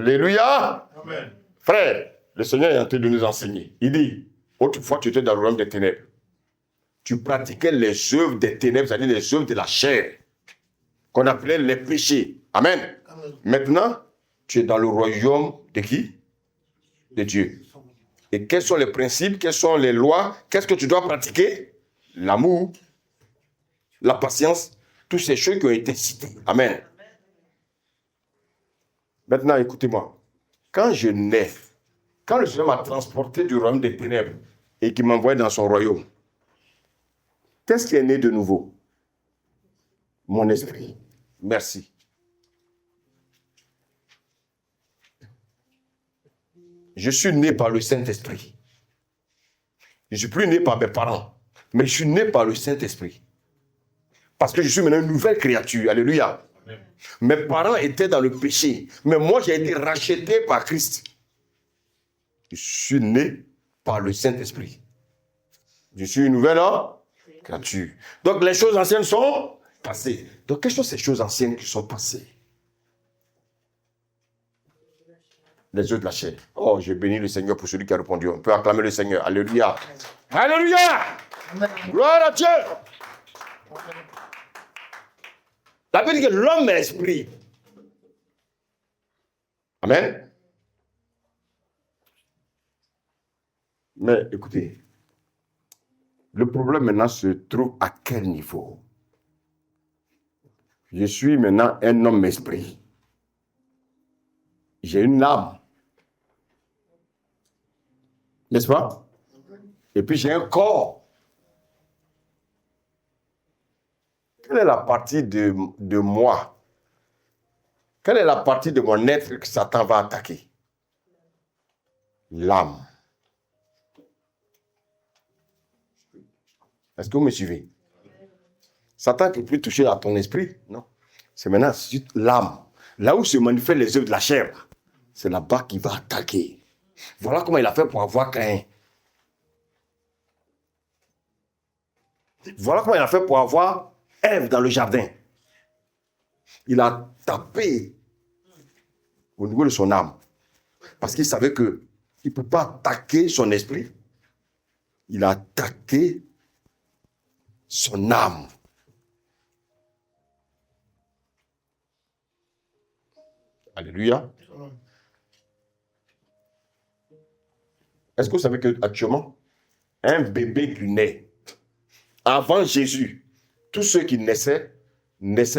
Alléluia. Amen. Frère, le Seigneur est en train de nous enseigner. Il dit, autrefois tu étais dans le royaume des ténèbres. Tu pratiquais les œuvres des ténèbres, c'est-à-dire les œuvres de la chair, qu'on appelait les péchés. Amen. Amen. Maintenant, tu es dans le royaume de qui? De Dieu. Et quels sont les principes, quelles sont les lois, qu'est-ce que tu dois pratiquer? L'amour, la patience, toutes ces choses qui ont été citées. Amen. Maintenant, écoutez-moi. Quand je nais, quand le Seigneur m'a transporté du royaume des ténèbres et qu'il m'a envoyé dans son royaume, qu'est-ce qui est né de nouveau? Mon esprit. Merci. Je suis né par le Saint-Esprit. Je ne suis plus né par mes parents, mais je suis né par le Saint-Esprit. Parce que je suis maintenant une nouvelle créature. Alléluia. Amen. Mes parents étaient dans le péché, mais moi j'ai été racheté par Christ. Je suis né par le Saint-Esprit. Je suis une nouvelle créature. Donc les choses anciennes sont passées. Donc quelles sont ces choses anciennes qui sont passées? Les œufs de la chair. Oh, j'ai béni le Seigneur pour celui qui a répondu. On peut acclamer le Seigneur. Alléluia. Alléluia. Amen. Gloire à Dieu. La Bible dit que l'homme est esprit. Amen. Mais écoutez, le problème maintenant se trouve à quel niveau? Je suis maintenant un homme esprit. J'ai une âme. N'est-ce pas? Et puis j'ai un corps. Quelle est la partie de moi? Quelle est la partie de mon être que Satan va attaquer? L'âme. Est-ce que vous me suivez? Satan ne peut plus toucher à ton esprit, non. C'est maintenant l'âme. Là où se manifestent les œuvres de la chair, c'est là-bas qu'il va attaquer. Voilà comment il a fait pour avoir Caïn. Voilà comment il a fait pour avoir Ève dans le jardin. Il a tapé au niveau de son âme. Parce qu'il savait qu'il ne peut pas attaquer son esprit. Il a attaqué son âme. Alléluia. Est-ce que vous savez qu'actuellement, un bébé qui naît, avant Jésus, tous ceux qui naissaient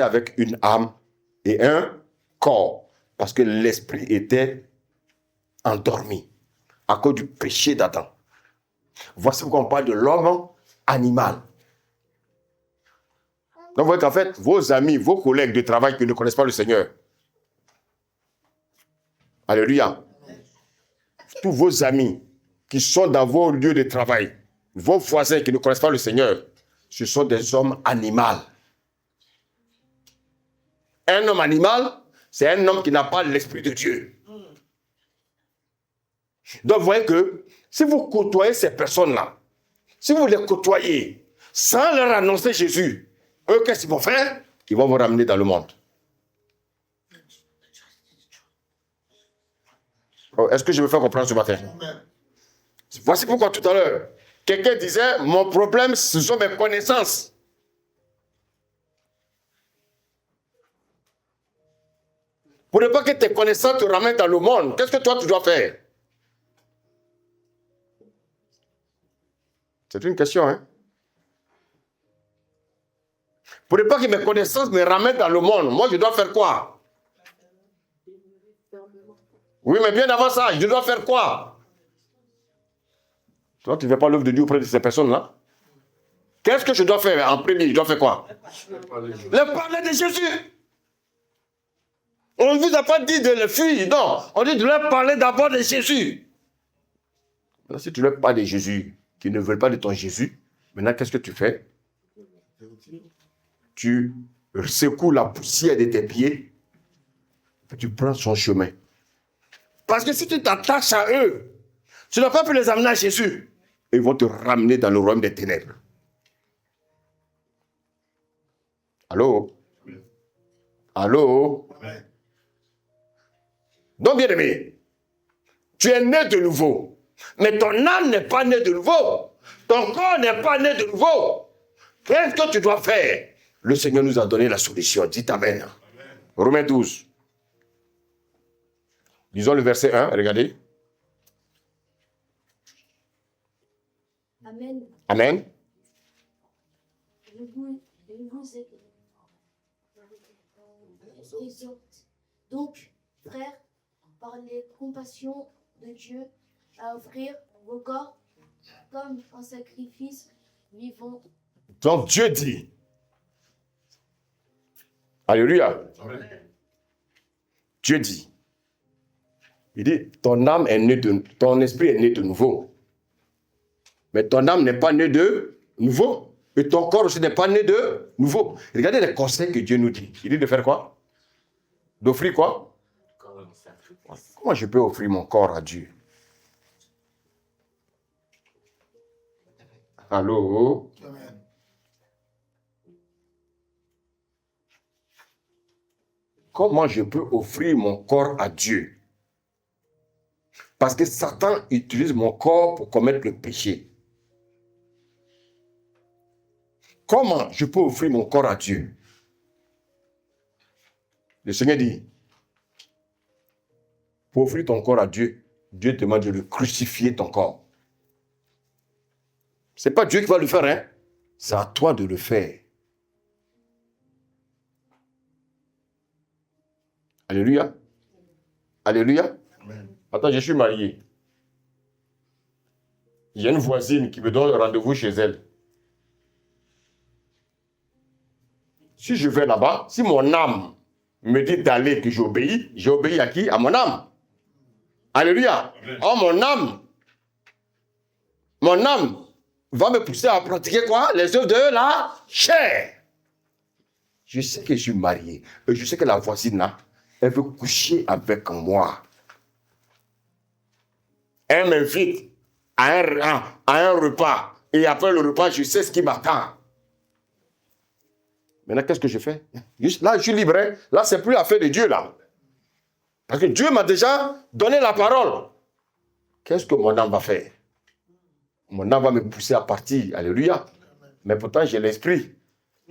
avec une âme et un corps, parce que l'esprit était endormi à cause du péché d'Adam. Voici pourquoi on parle de l'homme animal. Donc vous voyez qu'en fait, vos amis, vos collègues de travail qui ne connaissent pas le Seigneur, alléluia, tous vos amis qui sont dans vos lieux de travail, vos voisins qui ne connaissent pas le Seigneur, ce sont des hommes animaux. Un homme animal, c'est un homme qui n'a pas l'esprit de Dieu. Donc vous voyez que si vous côtoyez ces personnes-là, si vous les côtoyez sans leur annoncer Jésus, eux, qu'est-ce qu'ils vont faire? Ils vont vous ramener dans le monde. Oh, est-ce que je me fais comprendre ce matin? Voici pourquoi tout à l'heure, quelqu'un disait, mon problème, ce sont mes connaissances. Pour ne pas que tes connaissances te ramènent dans le monde, qu'est-ce que toi tu dois faire? C'est une question, hein? Pour ne pas que mes connaissances me ramènent dans le monde, moi je dois faire quoi? Oui, mais bien avant ça, je dois faire quoi? Toi, tu ne fais pas l'œuvre de Dieu auprès de ces personnes-là? Qu'est-ce que je dois faire en premier? Je dois faire quoi? Le parler de Jésus. On ne vous a pas dit de le fuir, non. On dit de leur parler d'abord de Jésus. Maintenant, si tu leur parles de Jésus, qui ne veulent pas de ton Jésus, maintenant, qu'est-ce que tu fais? Tu secoues la poussière de tes pieds, et tu prends son chemin. Parce que si tu t'attaches à eux, tu n'as pas pu les amener à Jésus. Ils vont te ramener dans le royaume des ténèbres. Allô? Allô? Donc, bien aimé, tu es né de nouveau. Mais ton âme n'est pas née de nouveau. Ton corps n'est pas né de nouveau. Qu'est-ce que tu dois faire? Le Seigneur nous a donné la solution. Dites Amen. Romains 12. Lisons le verset 1, regardez. Amen. Amen. Je vous exhorte donc, frères, par les compassions de Dieu, à offrir vos corps comme un sacrifice vivant. Donc Dieu dit. Alléluia. Amen. Dieu dit. Il dit, ton âme est née de, ton esprit est né de nouveau. Mais ton âme n'est pas née de nouveau. Et ton corps aussi n'est pas né de nouveau. Regardez les conseils que Dieu nous dit. Il dit de faire quoi? D'offrir quoi? Comment je peux offrir mon corps à Dieu? Allô? Amen. Comment je peux offrir mon corps à Dieu? Parce que Satan utilise mon corps pour commettre le péché. Comment je peux offrir mon corps à Dieu? Le Seigneur dit, pour offrir ton corps à Dieu, Dieu te demande de le crucifier ton corps. Ce n'est pas Dieu qui va le faire, hein? C'est à toi de le faire. Alléluia. Alléluia. Amen. Attends, je suis marié. Il y a une voisine qui me donne rendez-vous chez elle. Si je vais là-bas, si mon âme me dit d'aller, que j'obéis à qui? À mon âme. Alléluia. Amen. Oh, mon âme va me pousser à pratiquer quoi? Les œuvres de la chair. Je sais que je suis marié. Et je sais que la voisine là, elle veut coucher avec moi. Elle m'invite à un repas. Et après le repas, je sais ce qui m'attend. Maintenant, qu'est-ce que je fais? Là, je suis libre. Hein? Là, c'est plus l'affaire de Dieu, là. Parce que Dieu m'a déjà donné la parole. Qu'est-ce que mon âme va faire? Mon âme va me pousser à partir. Alléluia. Mais pourtant, j'ai l'esprit.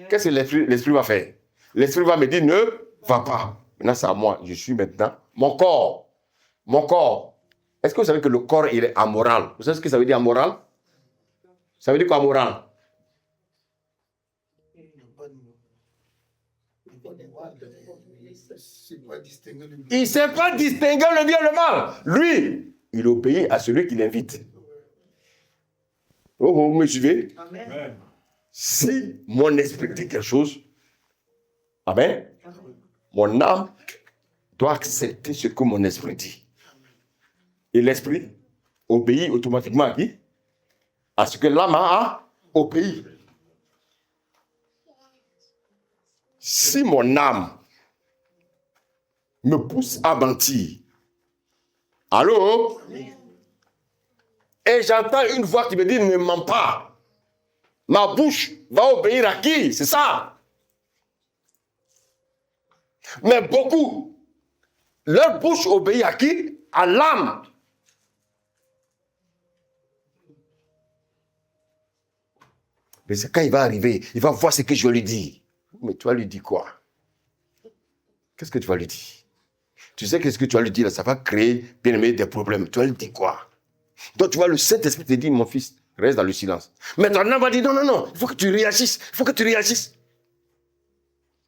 Qu'est-ce que l'esprit va faire? L'esprit va me dire, ne va pas. Maintenant, c'est à moi. Je suis maintenant mon corps. Mon corps. Est-ce que vous savez que le corps, il est amoral? Vous savez ce que ça veut dire amoral? Ça veut dire quoi amoral? Il ne sait pas distinguer le bien et le mal. Lui, il obéit à celui qui l'invite. Oh, vous me suivez? Amen. Si mon esprit dit quelque chose, amen, mon âme doit accepter ce que mon esprit dit. Et l'esprit obéit automatiquement à qui? À ce que l'âme a obéi. Si mon âme me pousse à mentir, allô? Et j'entends une voix qui me dit ne mens pas. Ma bouche va obéir à qui? C'est ça. Mais beaucoup, leur bouche obéit à qui? À l'âme. Mais c'est quand il va arriver, il va voir ce que je lui dis. Mais tu vas lui dire quoi? Qu'est-ce que tu vas lui dire? Tu sais qu'est-ce que tu vas lui dire là, ça va créer, bien aimé, des problèmes. Tu vas lui dire quoi? Donc tu vois, le Saint-Esprit te dit, mon fils, reste dans le silence. Mais ton âme va dire, non, il faut que tu réagisses, il faut que tu réagisses.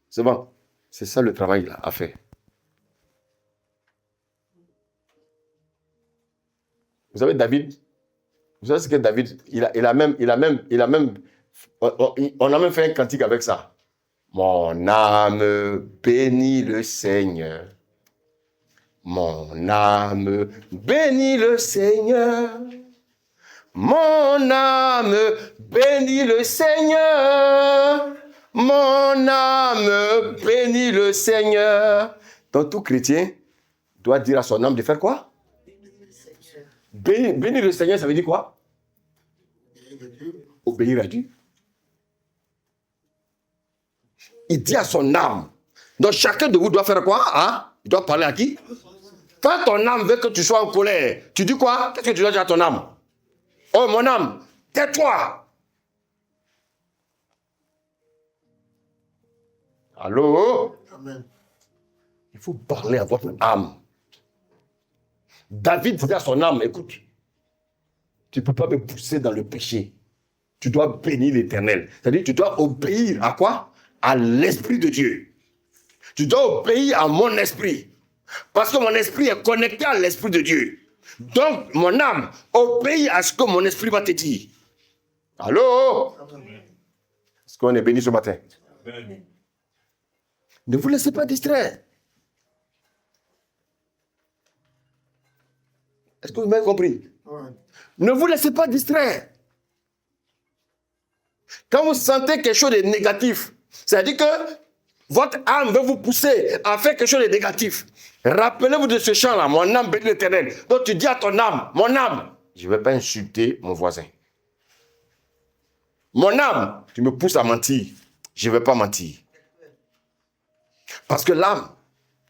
C'est bon. C'est ça le travail là, à faire. Vous savez, David, vous savez ce que David, il a même, on a même fait un cantique avec ça. Mon âme bénit le Seigneur. Mon âme bénit le Seigneur. Mon âme bénit le Seigneur. Mon âme bénit le Seigneur. Donc tout chrétien doit dire à son âme de faire quoi? Bénir le Seigneur, ça veut dire quoi? Obéir à Dieu. Il dit à son âme. Donc chacun de vous doit faire quoi? Hein? Il doit parler à qui? Quand ton âme veut que tu sois en colère, tu dis quoi? Qu'est-ce que tu dois dire à ton âme? Oh, mon âme, tais-toi. Allô? Amen. Il faut parler à votre âme. David disait à son âme, écoute, tu ne peux pas me pousser dans le péché. Tu dois bénir l'Éternel. C'est-à-dire, tu dois obéir à quoi? À l'Esprit de Dieu. Tu dois obéir à mon esprit. Parce que mon esprit est connecté à l'Esprit de Dieu. Donc, mon âme, obéis à ce que mon esprit va te dire. Allô? Est-ce qu'on est béni ce matin? Amen. Ne vous laissez pas distraire. Est-ce que vous m'avez compris? Amen. Ne vous laissez pas distraire. Quand vous sentez quelque chose de négatif, c'est-à-dire que votre âme veut vous pousser à faire quelque chose de négatif. Rappelez-vous de ce chant-là, mon âme bénit l'Éternel. Donc tu dis à ton âme, mon âme, je ne vais pas insulter mon voisin. Mon âme, tu me pousses à mentir, je ne vais pas mentir. Parce que l'âme,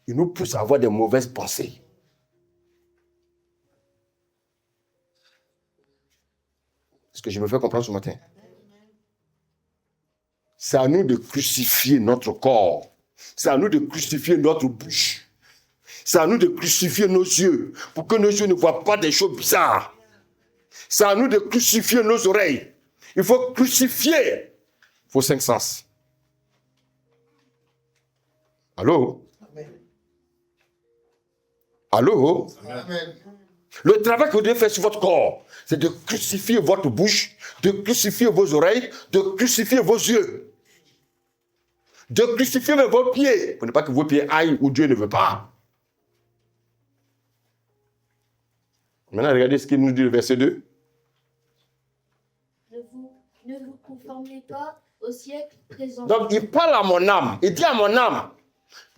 il nous pousse à avoir des mauvaises pensées. Est-ce que je me fais comprendre ce matin? C'est à nous de crucifier notre corps. C'est à nous de crucifier notre bouche. C'est à nous de crucifier nos yeux pour que nos yeux ne voient pas des choses bizarres. C'est à nous de crucifier nos oreilles. Il faut crucifier vos 5 sens. Allô? Amen. Allô? Amen. Le travail que vous devez faire sur votre corps, c'est de crucifier votre bouche, de crucifier vos oreilles, de crucifier vos yeux, de crucifier vos pieds, pour ne pas que vos pieds aillent où Dieu ne veut pas. Maintenant, regardez ce qu'il nous dit le verset 2. Ne vous conformez pas au siècle présent. Donc, il parle à mon âme. Il dit à mon âme,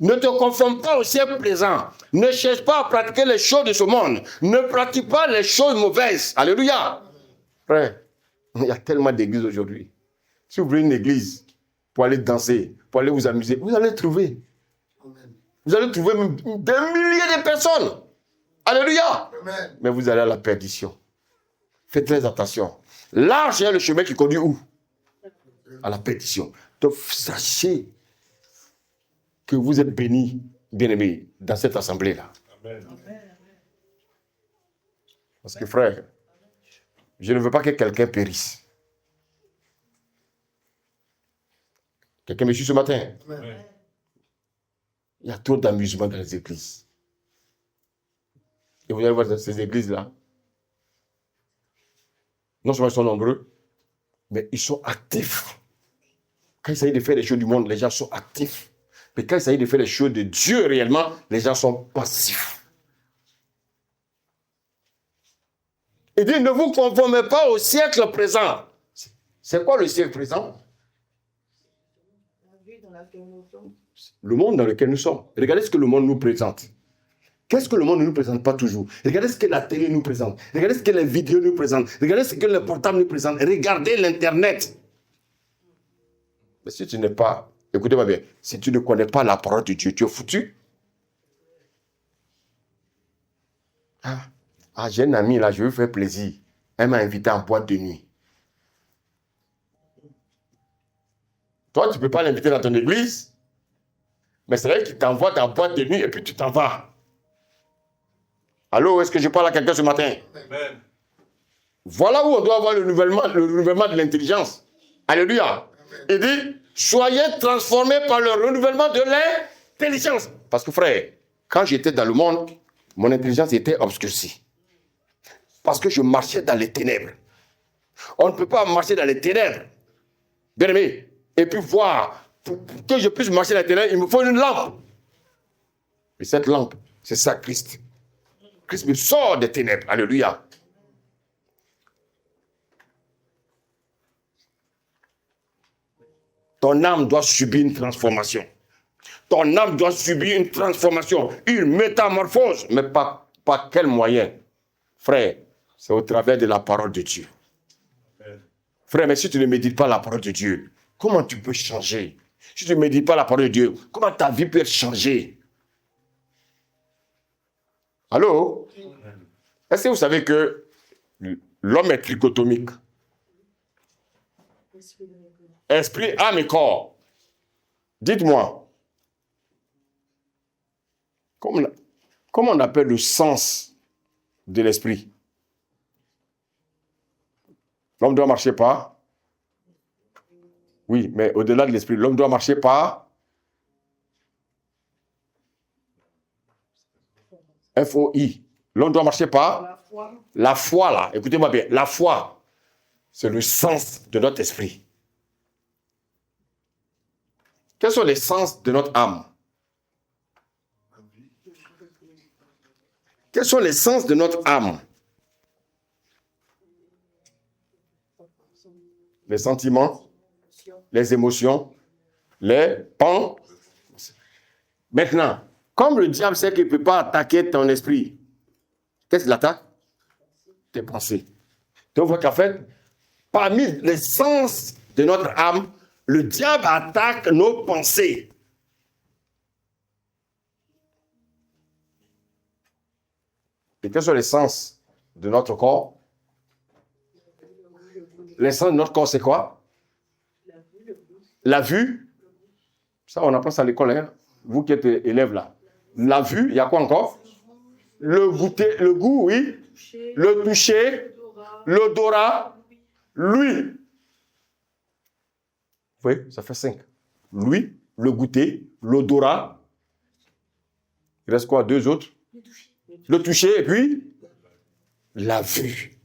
ne te conforme pas au siècle présent. Ne cherche pas à pratiquer les choses de ce monde. Ne pratique pas les choses mauvaises. Alléluia. Frère, il y a tellement d'églises aujourd'hui. Si vous voulez une église pour aller danser, pour aller vous amuser, vous allez trouver. Amen. Vous allez trouver même des milliers de personnes. Alléluia. Amen. Mais vous allez à la perdition. Faites très attention. Large est le chemin qui conduit où? À la perdition. Donc, sachez que vous êtes bénis, bien-aimés, dans cette assemblée-là. Amen. Parce que, frère, je ne veux pas que quelqu'un périsse. Quelqu'un me suit ce matin? Amen. Il y a trop d'amusement dans les églises. Et vous allez voir ces églises-là. Non seulement ils sont nombreux, mais ils sont actifs. Quand il s'agit de faire les choses du monde, les gens sont actifs. Mais quand il s'agit de faire les choses de Dieu réellement, les gens sont passifs. Il dit, ne vous conformez pas au siècle présent. C'est quoi le siècle présent? Le monde dans lequel nous sommes. Regardez ce que le monde nous présente. Qu'est-ce que le monde ne nous présente pas toujours? Regardez ce que la télé nous présente. Regardez ce que les vidéos nous présentent. Regardez ce que les portables nous présentent. Regardez l'Internet. Mais si tu n'es pas, écoutez-moi bien, si tu ne connais pas la parole de Dieu, tu es foutu. Ah, j'ai une amie là, je veux faire plaisir. Elle m'a invité en boîte de nuit. Toi, tu ne peux pas l'inviter dans ton église, mais c'est vrai qu'il t'envoie dans la boîte de nuit et puis tu t'en vas. Allô, est-ce que je parle à quelqu'un ce matin? Amen. Voilà où on doit avoir le renouvellement de l'intelligence. Alléluia. Il dit, soyez transformés par le renouvellement de l'intelligence. Parce que frère, quand j'étais dans le monde, mon intelligence était obscurcie. Parce que je marchais dans les ténèbres. On ne peut pas marcher dans les ténèbres. Bien aimé. Et puis voir, pour que je puisse marcher dans les ténèbres, il me faut une lampe. Et cette lampe, c'est ça Christ. Christ me sort des ténèbres. Alléluia. Ton âme doit subir une transformation. Ton âme doit subir une transformation, une métamorphose. Mais par quel moyen? Frère, c'est au travers de la parole de Dieu. Frère, mais si tu ne médites pas la parole de Dieu, comment tu peux changer? Si tu ne médites pas la parole de Dieu, comment ta vie peut changer? Allô? Est-ce que vous savez que l'homme est trichotomique? Esprit, âme et corps. Dites-moi, comment on appelle le sens de l'esprit? L'homme doit marcher par? Oui, mais au-delà de l'esprit, l'homme doit marcher par? F-O-I. L'homme doit marcher par? La foi, là. Écoutez-moi bien. La foi, c'est le sens de notre esprit. Quels sont les sens de notre âme? Quels sont les sens de notre âme? Les sentiments, les émotions, les pensées. Maintenant, comme le diable sait qu'il ne peut pas attaquer ton esprit, qu'est-ce qu'il attaque? Tes pensées. Donc, vous voyez qu'en fait, parmi les sens de notre âme, le diable attaque nos pensées. Et quels sont les sens de notre corps? Les sens de notre corps, c'est quoi? La vue. Ça, on apprend ça à l'école, hein? Vous qui êtes élève là. La vue, il y a quoi encore? Le goûter, le goût, oui. Le toucher, l'odorat, l'ouïe. Vous voyez, ça fait 5. L'ouïe, le goûter, l'odorat. Il reste quoi? 2 autres? Le toucher et puis la vue.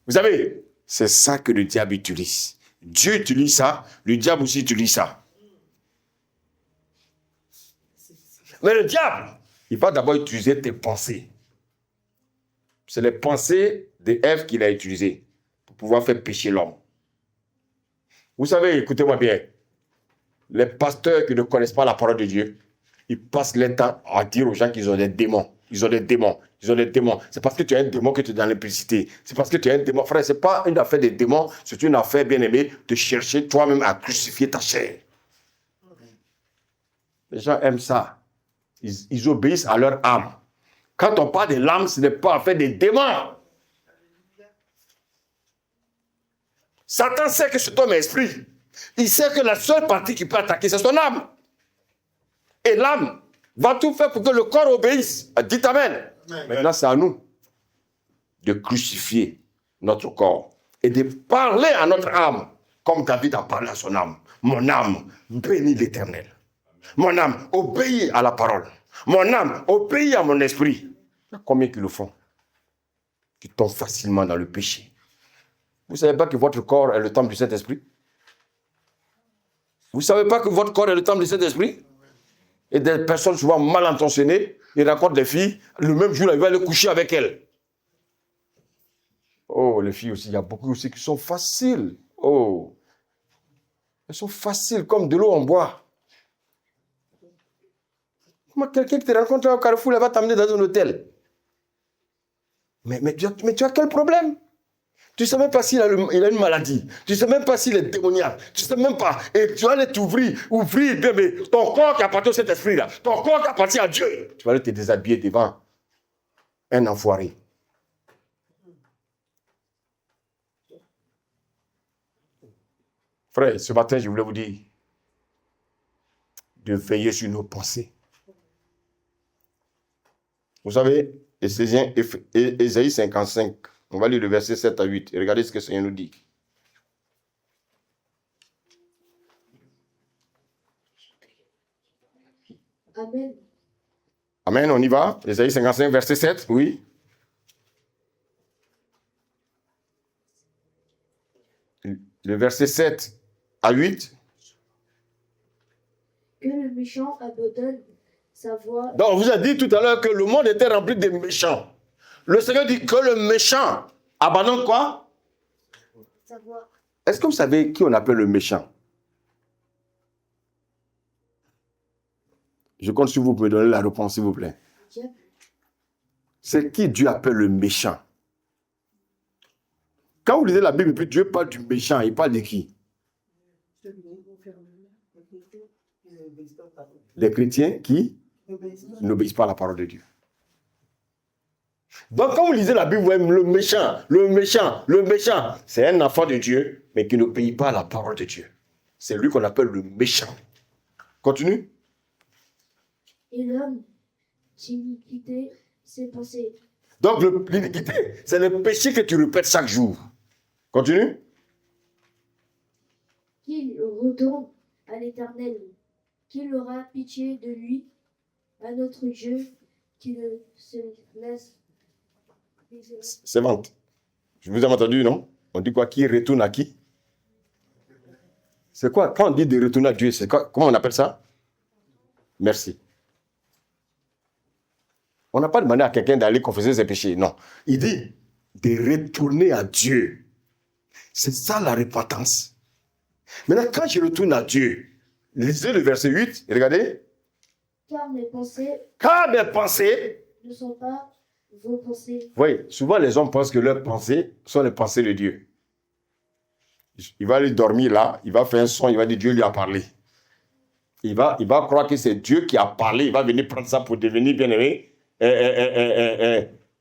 Vous savez, c'est ça que le diable utilise. Dieu utilise ça, le diable aussi utilise ça. Mais le diable, il va d'abord utiliser tes pensées. C'est les pensées d'Ève qu'il a utilisées pour pouvoir faire pécher l'homme. Vous savez, écoutez-moi bien, les pasteurs qui ne connaissent pas la parole de Dieu, ils passent leur temps à dire aux gens qu'ils ont des démons. Ils ont des démons. Ils ont des démons. C'est parce que tu as un démon que tu es dans l'impudicité. C'est parce que tu as un démon. Frère, ce n'est pas une affaire de démons, c'est une affaire, bien aimée, de chercher toi-même à crucifier ta chair. Les gens aiment ça. Ils obéissent à leur âme. Quand on parle de l'âme, ce n'est pas affaire des démons. Satan sait que c'est ton esprit. Il sait que la seule partie qui peut attaquer, c'est son âme. Et l'âme va tout faire pour que le corps obéisse. Dites Amen. Maintenant, c'est à nous de crucifier notre corps et de parler à notre âme comme David a parlé à son âme. Mon âme, bénis l'Éternel. Mon âme, obéis à la parole. Mon âme, obéis à mon esprit. Il y a combien qui le font? Qui tombent facilement dans le péché. Vous ne savez pas que votre corps est le temple du Saint-Esprit? Vous ne savez pas que votre corps est le temple du Saint-Esprit? Et des personnes souvent mal intentionnées, ils rencontrent des filles, le même jour, ils vont aller coucher avec elles. Oh, les filles aussi, il y a beaucoup aussi qui sont faciles. Oh, elles sont faciles comme de l'eau en bois. Comment quelqu'un qui te rencontre au carrefour, elle va t'amener dans un hôtel? Mais tu as quel problème? Tu ne sais même pas s'il a une maladie. Tu ne sais même pas s'il est démoniaque. Tu ne sais même pas. Et tu vas aller t'ouvrir, mais ton corps qui appartient à cet esprit-là, ton corps qui appartient à Dieu, tu vas aller te déshabiller devant un enfoiré. Frère, ce matin, je voulais vous dire de veiller sur nos pensées. Vous savez, Ésaïe 55, on va lire le verset 7 à 8. Et regardez ce que le Seigneur nous dit. Amen. Amen, on y va. Ésaïe 55, verset 7, oui. Le verset 7 à 8. Que le méchant abandonne sa voie. Donc, on vous a dit tout à l'heure que le monde était rempli de méchants. Le Seigneur dit que le méchant abandonne quoi? Sa voie. Est-ce que vous savez qui on appelle le méchant? Je compte sur vous pour me donner la réponse, s'il vous plaît. Dieu. C'est qui Dieu appelle le méchant? Quand vous lisez la Bible, puis Dieu parle du méchant, il parle de qui? Les chrétiens qui n'obéissent pas à la parole de Dieu. Donc, quand vous lisez la Bible, vous voyez le méchant. C'est un enfant de Dieu, mais qui n'obéit pas à la parole de Dieu. C'est lui qu'on appelle le méchant. Continue. Et l'homme d'iniquité ses pensées. Donc, l'iniquité, c'est le péché que tu répètes chaque jour. Continue. Qu'il retourne à l'Éternel, qu'il aura pitié de lui, à notre Dieu, qui ne se laisse. C'est vente. Je vous ai entendu, non? On dit quoi? Qui retourne à qui? C'est quoi? Quand on dit de retourner à Dieu, c'est quoi? Comment on appelle ça? Merci. On n'a pas demandé à quelqu'un d'aller confesser ses péchés. Non. Il dit de retourner à Dieu. C'est ça la repentance. Maintenant, quand je retourne à Dieu, lisez le verset 8, et regardez. Car mes pensées ne sont pas vos pensées. Oui, souvent les hommes pensent que leurs pensées sont les pensées de Dieu. Il va aller dormir là, il va faire un son, il va dire Dieu lui a parlé. Il va croire que c'est Dieu qui a parlé, il va venir prendre ça pour devenir bien-aimé,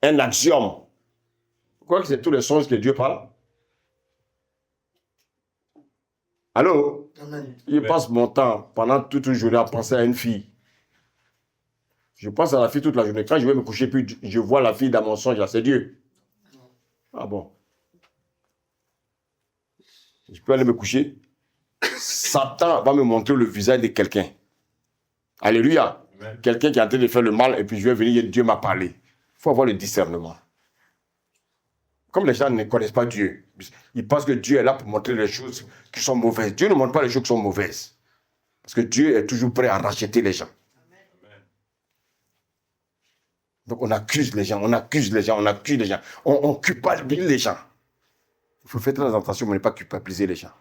un axiome. Vous croyez que c'est tous les sons que Dieu parle? Allô? Amen. Je passe mon temps pendant toute une journée à penser à une fille. Je pense à la fille toute la journée. Quand je vais me coucher, puis je vois la fille dans mon songe, là, c'est Dieu. Ah bon? Je peux aller me coucher. Satan va me montrer le visage de quelqu'un. Alléluia. Amen. Quelqu'un qui est en train de faire le mal, et puis je vais venir, Dieu m'a parlé. Il faut avoir le discernement. Comme les gens ne connaissent pas Dieu, ils pensent que Dieu est là pour montrer les choses qui sont mauvaises. Dieu ne montre pas les choses qui sont mauvaises. Parce que Dieu est toujours prêt à racheter les gens. Donc on accuse les gens, on culpabilise les gens. Il faut faire très attention pour ne pas culpabiliser les gens.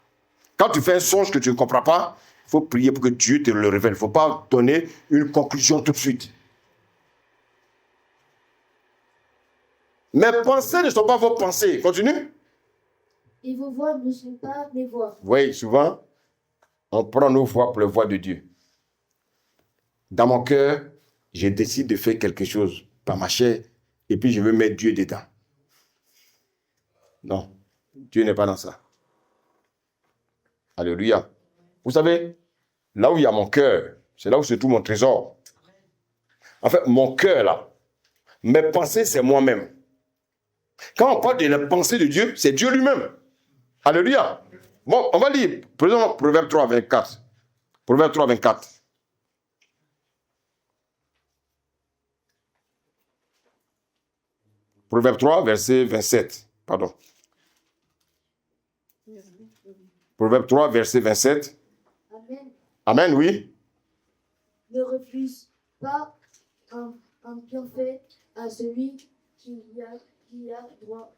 Quand tu fais un songe que tu ne comprends pas, il faut prier pour que Dieu te le révèle. Il ne faut pas donner une conclusion tout de suite. Mes pensées ne sont pas vos pensées. Continue. Et vos voix ne sont pas mes voix. Oui, souvent, on prend nos voix pour les voix de Dieu. Dans mon cœur, je décide de faire quelque chose par ma chair, et puis je veux mettre Dieu dedans. Non, Dieu n'est pas dans ça. Alléluia. Vous savez, là où il y a mon cœur, c'est là où se trouve mon trésor. En fait, mon cœur, là, mes pensées, c'est moi-même. Quand on parle de la pensée de Dieu, c'est Dieu lui-même. Alléluia. Bon, on va lire, prenons Proverbe 3, 24. Proverbe 3, 24. Proverbe 3, verset 27. Pardon. Proverbe 3, verset 27. Amen. Amen, oui. Ne refuse pas un bienfait à celui qui a droit.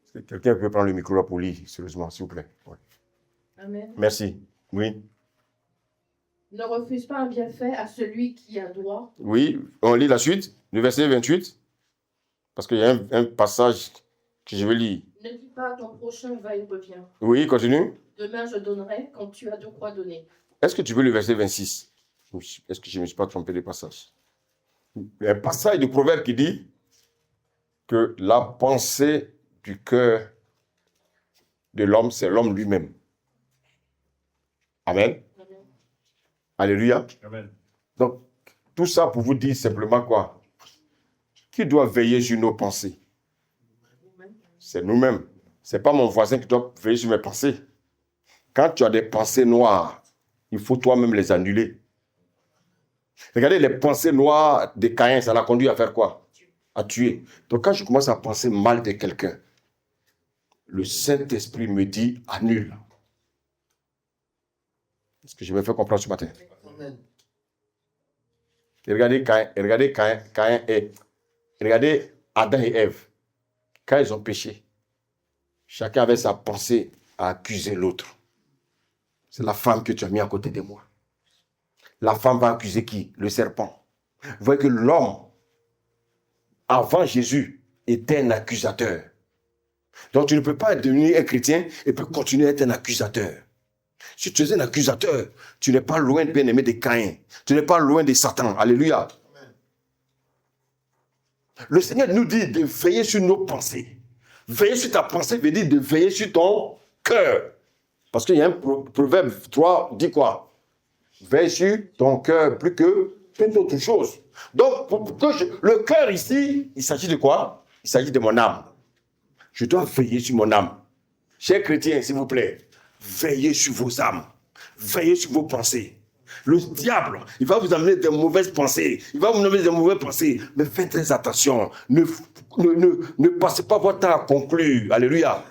Est-ce que quelqu'un peut prendre le micro là pour lire, sérieusement, s'il vous plaît? Ouais. Amen. Merci. Oui. Ne refuse pas un bienfait à celui qui a droit. Oui, on lit la suite, le verset 28. Parce qu'il y a un passage que je vais lire. Ne dis pas à ton prochain va et revient. Oui, continue. Demain je donnerai quand tu as de quoi donner. Est-ce que tu veux le verset 26? Est-ce que je ne me suis pas trompé de passage? Il y a un passage de Proverbe qui dit que la pensée du cœur de l'homme, c'est l'homme lui-même. Amen. Amen. Alléluia. Amen. Donc, tout ça pour vous dire simplement quoi? Qui doit veiller sur nos pensées? C'est nous-mêmes. Ce n'est pas mon voisin qui doit veiller sur mes pensées. Quand tu as des pensées noires, il faut toi-même les annuler. Regardez les pensées noires de Caïn, ça l'a conduit à faire quoi? À tuer. Donc quand je commence à penser mal de quelqu'un, le Saint-Esprit me dit annule. Est-ce que je me fais comprendre ce matin? Amen. Et regardez Caïn et regardez Adam et Ève. Quand ils ont péché, chacun avait sa pensée à accuser l'autre. C'est la femme que tu as mis à côté de moi. La femme va accuser qui? Le serpent. Vous voyez que l'homme, avant Jésus, était un accusateur. Donc tu ne peux pas devenir un chrétien et puis continuer à être un accusateur. Si tu es un accusateur, tu n'es pas loin de bien-aimé de Caïn. Tu n'es pas loin de Satan. Alléluia. Le Seigneur nous dit de veiller sur nos pensées. Veiller sur ta pensée veut dire de veiller sur ton cœur. Parce qu'il y a un proverbe 3 dit quoi? Veille sur ton cœur plus que toute autre chose. Donc, le cœur ici, il s'agit de quoi? Il s'agit de mon âme. Je dois veiller sur mon âme. Chers chrétiens, s'il vous plaît, veillez sur vos âmes. Veillez sur vos pensées. Le diable, il va vous amener des mauvaises pensées. Il va vous amener des mauvaises pensées. Mais faites très attention. Ne passez pas votre temps à conclure. Alléluia.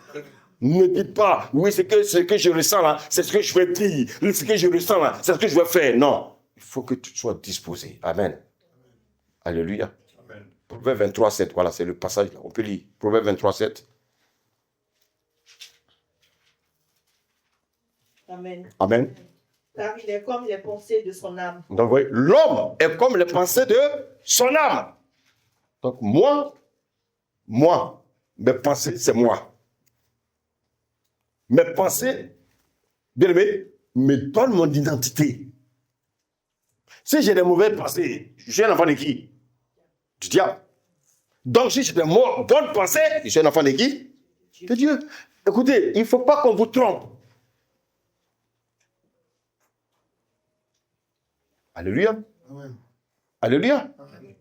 Ne dites pas, oui, ce que je ressens là, c'est ce que je vais dire. Ce que je ressens là, c'est ce que je vais faire. Non. Il faut que tu sois disposé. Amen. Alléluia. Amen. Proverbe 23, 7. Voilà, c'est le passage. On peut lire. Proverbe 23, 7. Amen. Amen. Car il est comme les pensées de son âme. Donc, vous voyez, l'homme est comme les pensées de son âme. Donc, moi, mes pensées, c'est moi. Mes pensées, bien aimé, me donnent mon identité. Si j'ai des mauvaises pensées, je suis un enfant de qui? Du diable. Donc, si j'ai des bonnes pensées, je suis un enfant de qui? De Dieu. Écoutez, il ne faut pas qu'on vous trompe. Alléluia. Amen. Alléluia. Amen.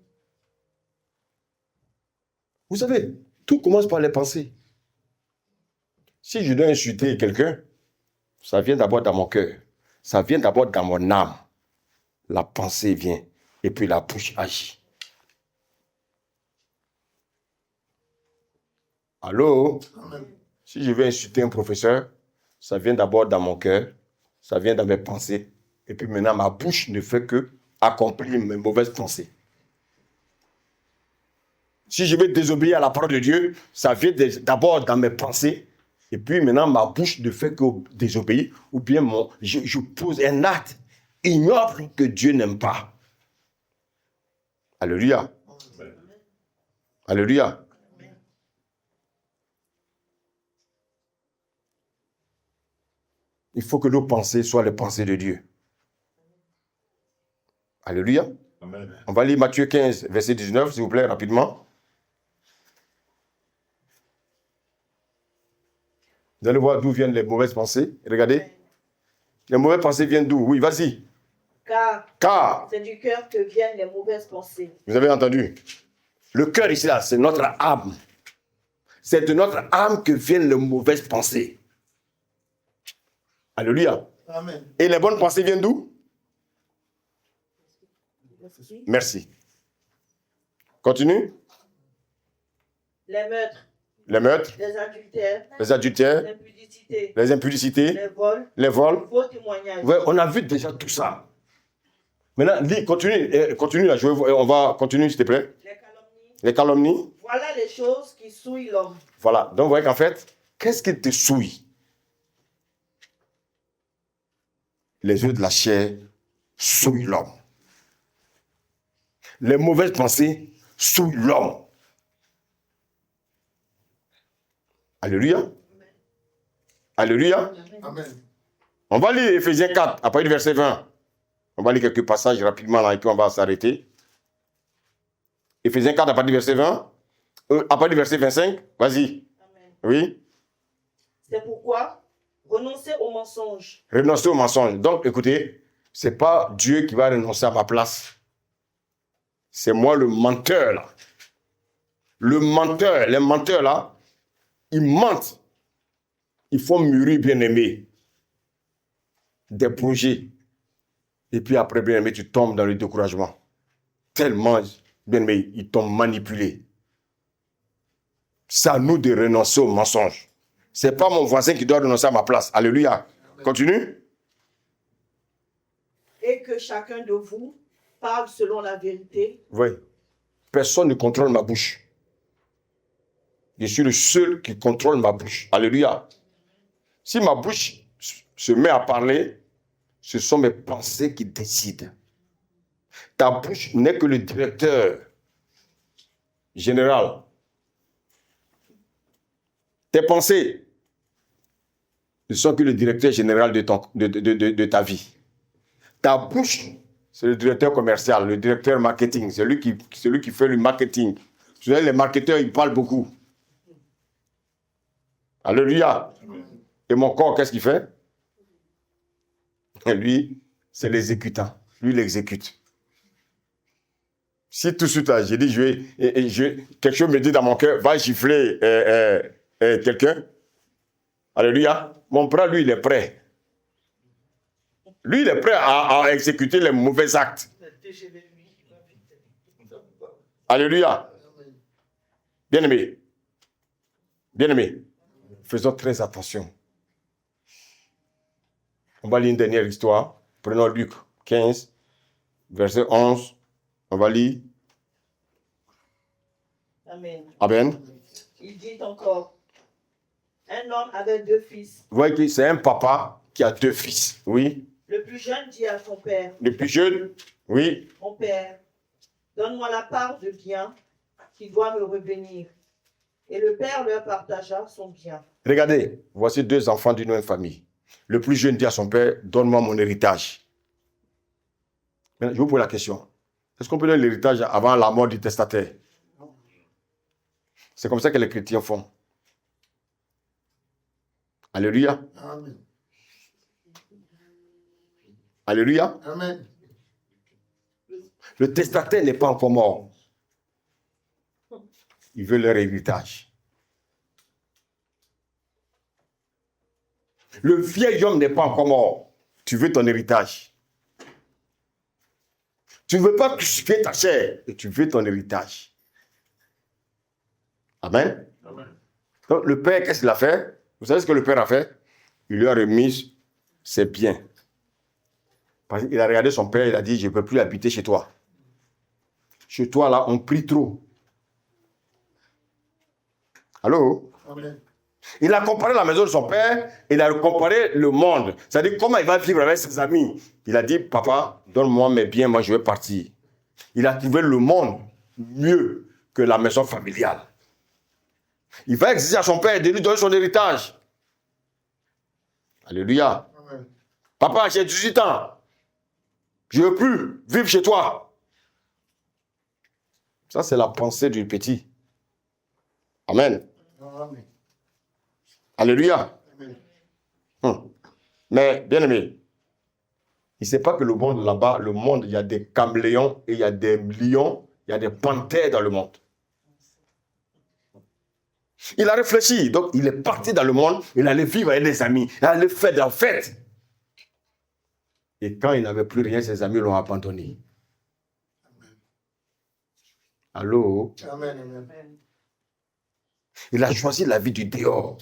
Vous savez, tout commence par les pensées. Si je dois insulter quelqu'un, ça vient d'abord dans mon cœur. Ça vient d'abord dans mon âme. La pensée vient et puis la bouche agit. Allô? Amen. Si je veux insulter un professeur, ça vient d'abord dans mon cœur, ça vient dans mes pensées. Et puis maintenant, ma bouche ne fait que accomplir mes mauvaises pensées. Si je veux désobéir à la parole de Dieu, ça vient d'abord dans mes pensées. Et puis maintenant, ma bouche ne fait que désobéir. Ou bien je pose un acte ignoble que Dieu n'aime pas. Alléluia. Amen. Alléluia. Amen. Il faut que nos pensées soient les pensées de Dieu. Alléluia. Amen. On va lire Matthieu 15, verset 19, s'il vous plaît, rapidement. Vous allez voir d'où viennent les mauvaises pensées. Regardez. Les mauvaises pensées viennent d'où? Oui, vas-y. Car c'est du cœur que viennent les mauvaises pensées. Vous avez entendu? Le cœur ici, là, c'est notre âme. C'est de notre âme que viennent les mauvaises pensées. Alléluia. Amen. Et les bonnes pensées viennent d'où? Merci. Continue. Les meurtres. Les meurtres. Les adultères. Les adultères. L'impudicité. Les impudicités. Les vols. Les vols. Faux témoignages. Ouais, on a vu déjà tout ça. Maintenant, dis, continue là. On va continuer, s'il te plaît. Les calomnies. Les calomnies. Voilà les choses qui souillent l'homme. Voilà. Donc, vous voyez qu'en fait, qu'est-ce qui te souille? Les yeux de la chair souillent l'homme. Les mauvaises pensées souillent l'homme. Alléluia. Amen. Alléluia. Amen. On va lire Ephésiens 4, à partir du verset 20. On va lire quelques passages rapidement là, et puis on va s'arrêter. Ephésiens 4, à partir du verset 20. À partir du verset 25. Vas-y. Amen. Oui. C'est pourquoi renoncer au mensonge. Renoncer au mensonge. Donc, écoutez, ce n'est pas Dieu qui va renoncer à ma place. C'est moi le menteur là. Le menteur, les menteurs là, ils mentent. Ils font mûrir, bien-aimé, des projets. Et puis après, bien-aimé, tu tombes dans le découragement. Tellement, bien-aimé, ils t'ont manipulé. C'est à nous de renoncer au mensonge. Ce n'est pas mon voisin qui doit renoncer à ma place. Alléluia. Continue. Et que chacun de vous parle selon la vérité. Oui. Personne ne contrôle ma bouche. Je suis le seul qui contrôle ma bouche. Alléluia. Si ma bouche se met à parler, ce sont mes pensées qui décident. Ta bouche n'est que le directeur général. Tes pensées ne sont que le directeur général de ta vie. Ta bouche, c'est le directeur commercial, le directeur marketing, celui qui fait le marketing. Vous savez, les marketeurs, ils parlent beaucoup. Alléluia. Et mon corps, qu'est-ce qu'il fait? Et lui, c'est l'exécutant. Lui, il exécute. Si tout de suite, là, j'ai dit, quelque chose me dit dans mon cœur, va gifler quelqu'un. Alléluia. Mon frère, lui, il est prêt. Lui, il est prêt à exécuter les mauvais actes. Alléluia. Bien-aimé. Bien-aimé. Faisons très attention. On va lire une dernière histoire. Prenons Luc 15, verset 11. On va lire. Amen. Amen. Il dit encore, un homme avait 2 fils. Vous voyez que c'est un papa qui a 2 fils. Oui. Le plus jeune dit à son père, Le plus jeune, oui. mon père, donne-moi la part de bien qui doit me revenir. Et le père leur partagea son bien. Regardez, voici 2 enfants d'une même famille. Le plus jeune dit à son père, donne-moi mon héritage. Maintenant, je vous pose la question. Est-ce qu'on peut donner l'héritage avant la mort du testataire? C'est comme ça que les chrétiens font. Alléluia. Amen. Alléluia. Amen. Le testataire n'est pas encore mort. Il veut leur héritage. Le vieil homme n'est pas encore mort. Tu veux ton héritage. Tu ne veux pas crucifier ta chair, et tu veux ton héritage. Amen. Amen. Donc, le père, qu'est-ce qu'il a fait? Vous savez ce que le père a fait? Il lui a remis ses biens. Parce qu'il a regardé son père, il a dit, je ne peux plus habiter chez toi. Chez toi, là, on prie trop. Allô? Amen. Il a comparé la maison de son père, il a comparé le monde. C'est-à-dire, comment il va vivre avec ses amis. Il a dit, papa, donne-moi mes biens, moi je vais partir. Il a trouvé le monde mieux que la maison familiale. Il va exiger à son père de lui donner son héritage. Alléluia. Amen. Papa, j'ai 18 ans. Je ne veux plus vivre chez toi. Ça, c'est la pensée du petit. Amen. Amen. Alléluia. Amen. Mais, bien aimé, il ne sait pas que le monde là-bas, le monde, il y a des caméléons, et il y a des lions, il y a des panthères dans le monde. Il a réfléchi, donc il est parti dans le monde, il allait vivre avec des amis, il allait faire des fêtes. Et quand il n'avait plus rien, ses amis l'ont abandonné. Allô? Amen. Amen. Il a choisi la vie du dehors,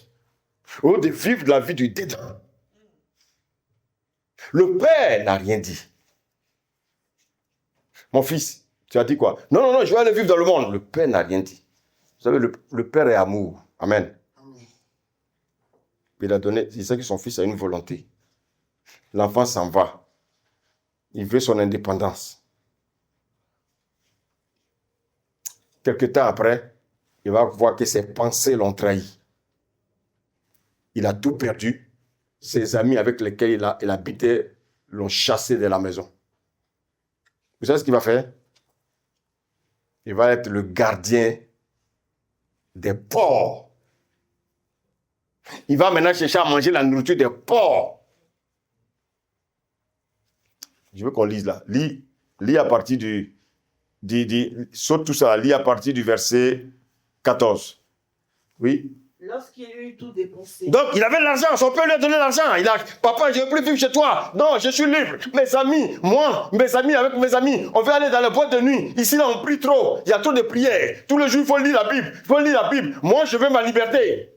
au lieu de vivre la vie du dedans. Le père n'a rien dit. Mon fils, tu as dit quoi? Non, non, non, je vais aller vivre dans le monde. Le père n'a rien dit. Vous savez, le père est amour. Amen. Amen. Il a donné, il sait que son fils a une volonté. L'enfant s'en va. Il veut son indépendance. Quelque temps après, il va voir que ses pensées l'ont trahi. Il a tout perdu. Ses amis avec lesquels il habitait l'ont chassé de la maison. Vous savez ce qu'il va faire? Il va être le gardien des porcs. Il va maintenant chercher à manger la nourriture des porcs. Je veux qu'on lise là. Lis à partir saute tout ça, lis à partir du verset 14. Oui. Lorsqu'il eut tout dépensé, Donc, il avait l'argent, son père lui a donné l'argent. Il a, papa, je ne veux plus vivre chez toi. Non, je suis libre. Mes amis, moi, avec mes amis, on veut aller dans les boîtes de nuit. Ici, là, on prie trop. Il y a trop de prières. Tous les jours, il faut lire la Bible. Il faut lire la Bible. Moi, je veux ma liberté.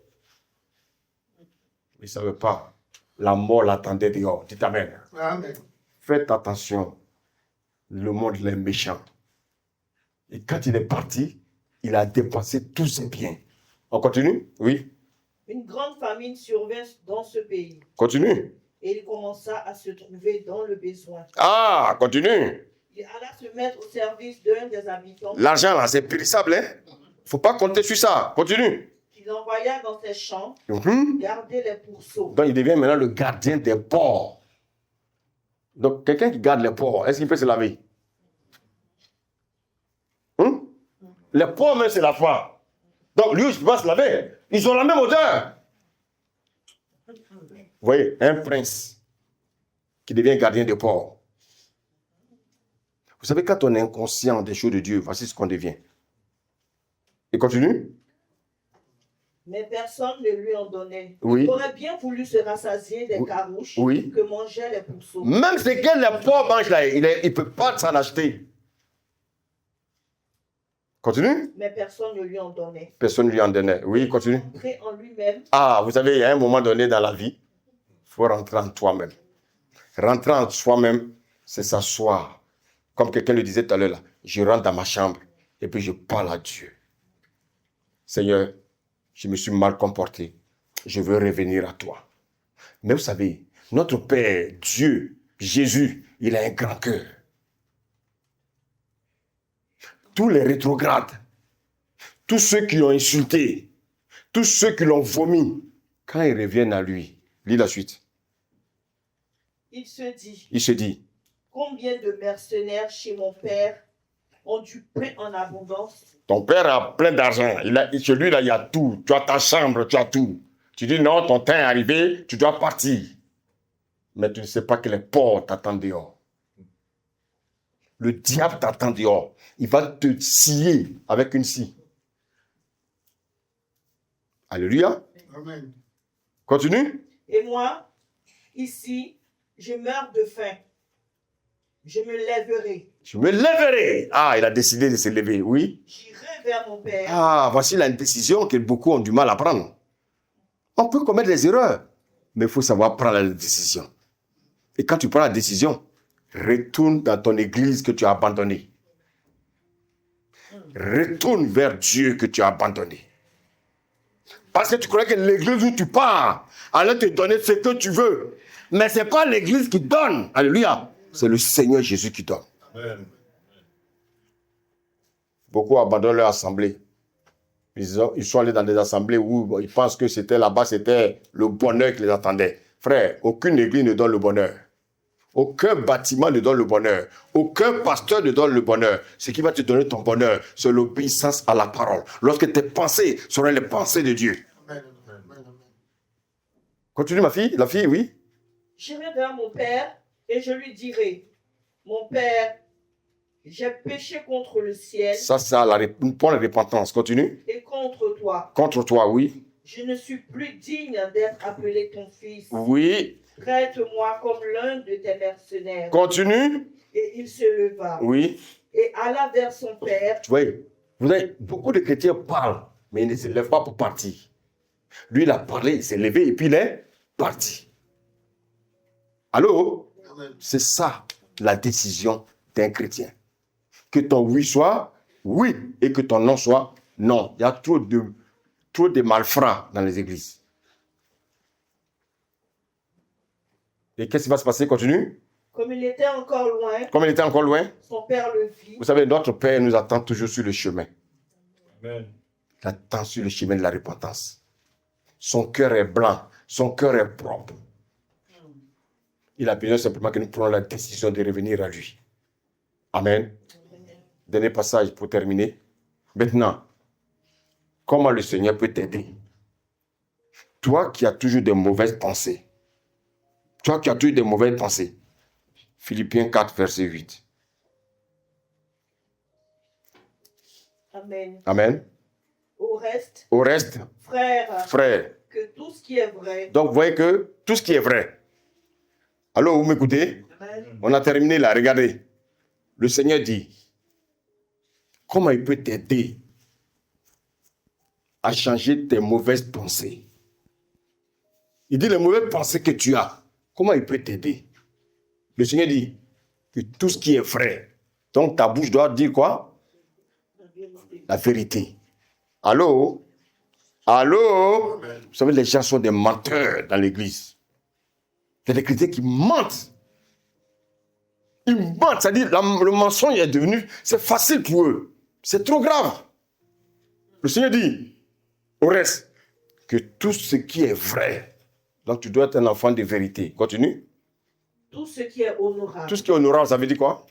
Il ne savait pas. La mort l'attendait dehors. Dites amen. Amen. Faites attention. Le monde, il est méchant. Et quand il est parti, il a dépensé tous ses biens. On continue? Oui. une grande famine survint dans ce pays. Continue. Et il commença à se trouver dans le besoin. Ah, continue. Il alla se mettre au service d'un des habitants. L'argent, là, c'est périssable, hein? Faut pas compter sur ça. Continue. Il envoya dans ses champs Mhm. garder les pourceaux. Donc, il devient maintenant le gardien des porcs. Donc, quelqu'un qui garde les porcs, est-ce qu'il peut se laver? Les pommes, c'est la foi. Donc, lui, je pense se laver. Ils ont la même odeur. Vous voyez, un prince qui devient gardien de port. Vous savez, quand on est inconscient des choses de Dieu, voici ce qu'on devient. Et continue. Mais personne ne lui en donnait. Oui. Il aurait bien voulu se rassasier des carouches Oui. que mangeaient les pourceaux. Même ce que les pauvres mangent là, il ne peut pas s'en acheter. Continue. Mais personne ne lui en donnait. Personne ne lui en donnait. Oui, continue. Entré en lui-même. Ah, vous savez, il y a un moment donné dans la vie, il faut rentrer en toi-même. Rentrer en soi-même, c'est s'asseoir. Comme quelqu'un le disait tout à l'heure, là, je rentre dans ma chambre et puis je parle à Dieu. Seigneur, je me suis mal comporté. Je veux revenir à toi. Mais vous savez, notre Père, Dieu, Jésus, il a un grand cœur. Tous les rétrogrades, tous ceux qui l'ont insulté, tous ceux qui l'ont vomi, quand ils reviennent à lui, lis la suite. Il Se dit, combien de mercenaires chez mon père ont du pain en abondance? Ton père a plein d'argent. Chez lui, là, il y a tout. Tu as ta chambre, tu as tout. Tu dis non, ton temps est arrivé, tu dois partir. Mais tu ne sais pas que les pauvres t'attendent dehors. Le diable t'attend dehors. Il va te scier avec une scie. Alléluia. Amen. Continue. Et moi, ici, je meurs de faim. Je me lèverai. Je me lèverai. Ah, il a décidé de se lever, oui. J'irai vers mon père. Ah, voici la décision que beaucoup ont du mal à prendre. On peut commettre des erreurs, mais il faut savoir prendre la décision. Et quand tu prends la décision, retourne dans ton église que tu as abandonnée. Retourne vers Dieu que tu as abandonné. Parce que tu crois que l'église où tu pars allait te donner ce que tu veux. Mais ce n'est pas l'église qui donne. Alléluia. C'est le Seigneur Jésus qui donne. Amen. Beaucoup abandonnent leur assemblée. Ils sont allés dans des assemblées où ils pensent que c'était là-bas, c'était le bonheur qui les attendait. Frère, aucune église ne donne le bonheur. Aucun bâtiment ne donne le bonheur. Aucun pasteur ne donne le bonheur. Ce qui va te donner ton bonheur, c'est l'obéissance à la parole. Lorsque tes pensées seront les pensées de Dieu. Amen. Amen. Continue ma fille, la fille, oui. J'irai vers mon père et je lui dirai, mon père, j'ai péché contre le ciel Ça, c'est une point de repentance. Continue. et contre toi. Contre toi, oui. Je ne suis plus digne d'être appelé ton fils. Oui. Traite-moi comme l'un de tes mercenaires. Continue. Et il se leva Oui. et alla vers son père. Tu vois, vous avez, beaucoup de chrétiens parlent, mais ils ne se lèvent pas pour partir. Lui, il a parlé, il s'est levé et puis il est parti. Allô? Amen. C'est ça, la décision d'un chrétien. Que ton oui soit oui et que ton non soit non. Il y a trop de malfrats dans les églises. Et qu'est-ce qui va se passer? Continue. Comme il était encore loin, Comme il était encore loin, son père le vit. vous savez, notre Père nous attend toujours sur le chemin. Amen. Il attend sur le chemin de la repentance. Son cœur est blanc, son cœur est propre. Il a besoin simplement que nous prenions la décision de revenir à lui. Amen. Dernier passage pour terminer. Maintenant, comment le Seigneur peut t'aider? Toi qui as toujours de mauvaises pensées. Toi qui as toujours de mauvaises pensées. Philippiens 4, verset 8. Amen. Amen. Au Au reste, frère, que tout ce qui est vrai. donc vous voyez que tout ce qui est vrai. Allô, vous m'écoutez? Amen. On a terminé là, regardez. Le Seigneur dit, comment il peut t'aider à changer tes mauvaises pensées? Il dit les mauvaises pensées que tu as, comment il peut t'aider? Le Seigneur dit que tout ce qui est vrai, donc ta bouche doit dire quoi? La vérité. Allô? Allô? Vous savez, les gens sont des menteurs dans l'église. Il y a des chrétiens qui mentent. Ils mentent, c'est-à-dire le mensonge est devenu, c'est facile pour eux. C'est trop grave. Le Seigneur dit, au reste, que tout ce qui est vrai, donc tu dois être un enfant de vérité. Continue. Tout ce qui est honorable. Tout ce qui est honorable, ça veut dire quoi?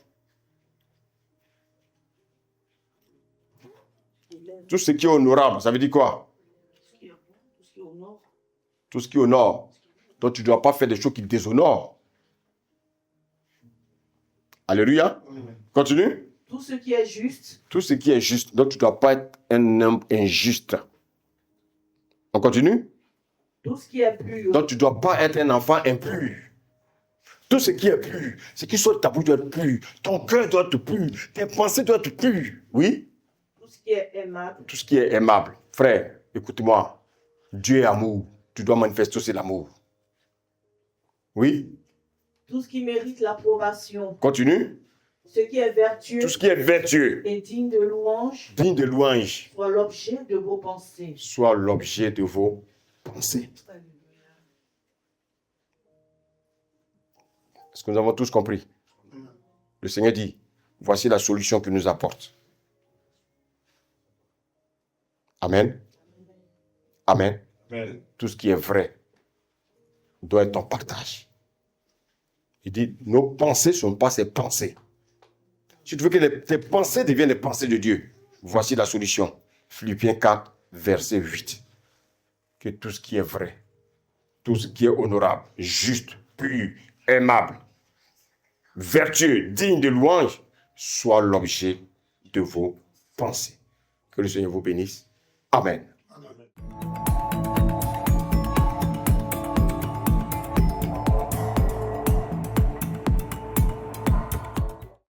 Tout ce qui est honorable, ça veut dire quoi? Tout ce qui est bon, tout ce qui honore. Tout ce qui honore. Donc tu ne dois pas faire des choses qui déshonorent. Alléluia. Continue. Tout ce qui est juste, Tout ce qui est juste. Donc tu ne dois pas être un homme injuste. On continue. tout ce qui est pur, Donc tu ne dois pas être un enfant impur. Tout ce qui est pur, ce qui sort de ta bouche doit être pur. Ton cœur doit être pur. Tes pensées doivent être pures. Oui. tout ce qui est aimable, Tout ce qui est aimable. Frère, écoute-moi. Dieu est amour. Tu dois manifester aussi l'amour. Oui. tout ce qui mérite l'approbation, Continue. ce qui est vertueux Tout ce qui est vertueux, et digne de louange, digne de louange, soit l'objet de vos pensées. soit l'objet de vos pensées. Est-ce que nous avons tous compris? Le Seigneur dit, voici la solution qu'il nous apporte. Amen. Amen. Amen. Tout ce qui est vrai doit être en partage. Il dit, nos pensées ne sont pas ses pensées. Si tu veux que tes pensées deviennent les pensées de Dieu, voici la solution. Philippiens 4, verset 8. Que tout ce qui est vrai, tout ce qui est honorable, juste, pur, aimable, vertueux, digne de louange, soit l'objet de vos pensées. Que le Seigneur vous bénisse. Amen.